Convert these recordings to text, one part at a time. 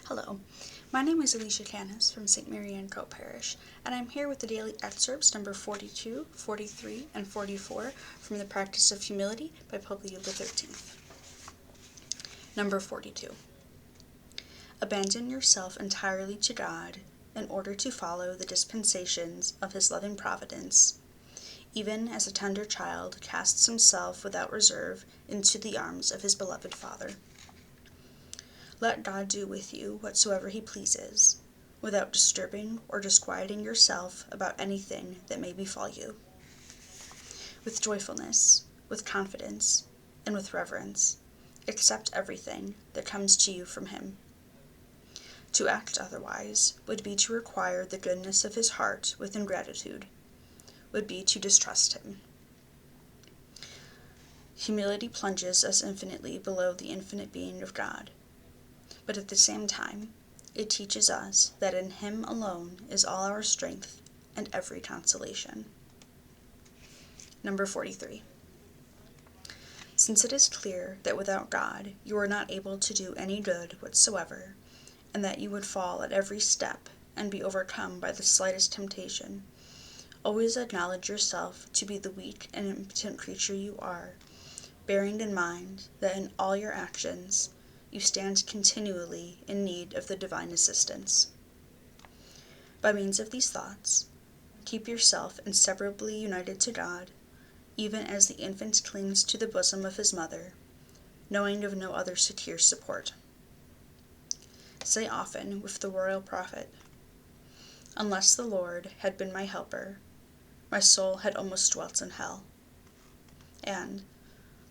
Hello, my name is Alicia Kanis from St. Mary Ann Co Parish, and I'm here with the daily excerpts number 42, 43, and 44 from the Practice of Humility by Pope Leo XIII. Number 42. Abandon yourself entirely to God in order to follow the dispensations of His loving providence, even as a tender child casts himself without reserve into the arms of his beloved Father. Let God do with you whatsoever He pleases, without disturbing or disquieting yourself about anything that may befall you. With joyfulness, with confidence, and with reverence, accept everything that comes to you from Him. To act otherwise would be to require the goodness of His heart with ingratitude, would be to distrust Him. Humility plunges us infinitely below the infinite being of God, but at the same time, it teaches us that in Him alone is all our strength and every consolation. Number 43. Since it is clear that without God you are not able to do any good whatsoever, and that you would fall at every step and be overcome by the slightest temptation, always acknowledge yourself to be the weak and impotent creature you are, bearing in mind that in all your actions you stand continually in need of the divine assistance. By means of these thoughts, keep yourself inseparably united to God, even as the infant clings to the bosom of his mother, knowing of no other secure support. Say often with the royal prophet, "Unless the Lord had been my helper, my soul had almost dwelt in hell." And,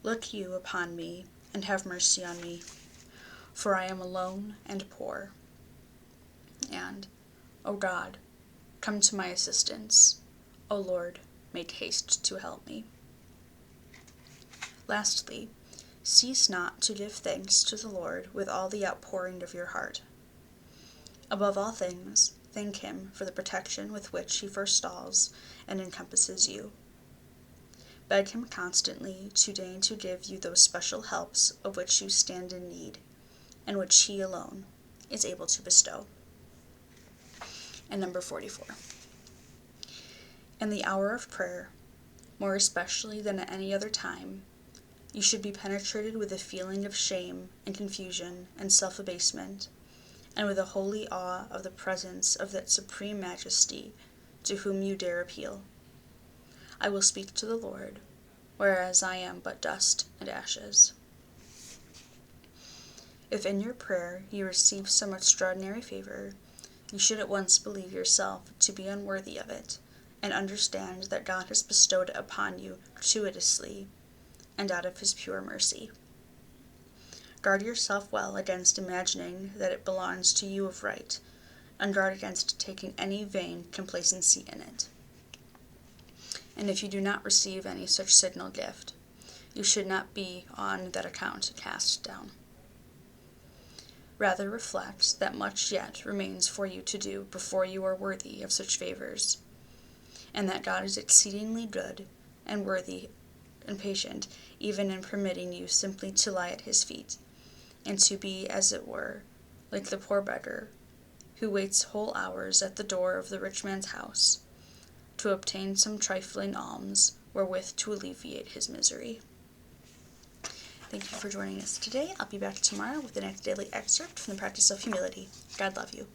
"Look you upon me, and have mercy on me, for I am alone and poor." And, "O God, come to my assistance. O Lord, make haste to help me." Lastly, cease not to give thanks to the Lord with all the outpouring of your heart. Above all things, thank Him for the protection with which He forestalls and encompasses you. Beg Him constantly to deign to give you those special helps of which you stand in need, and which He alone is able to bestow. And number 44. In the hour of prayer, more especially than at any other time, you should be penetrated with a feeling of shame and confusion and self-abasement, and with a holy awe of the presence of that supreme Majesty to whom you dare appeal. I will speak to the Lord, whereas I am but dust and ashes. If in your prayer you receive some extraordinary favor, you should at once believe yourself to be unworthy of it, and understand that God has bestowed it upon you gratuitously, and out of His pure mercy. Guard yourself well against imagining that it belongs to you of right, and guard against taking any vain complacency in it. And if you do not receive any such signal gift, you should not be on that account cast down. Rather reflect that much yet remains for you to do before you are worthy of such favors, and that God is exceedingly good and worthy and patient even in permitting you simply to lie at His feet, and to be, as it were, like the poor beggar, who waits whole hours at the door of the rich man's house, to obtain some trifling alms wherewith to alleviate his misery. Thank you for joining us today. I'll be back tomorrow with the next daily excerpt from the Practice of Humility. God love you.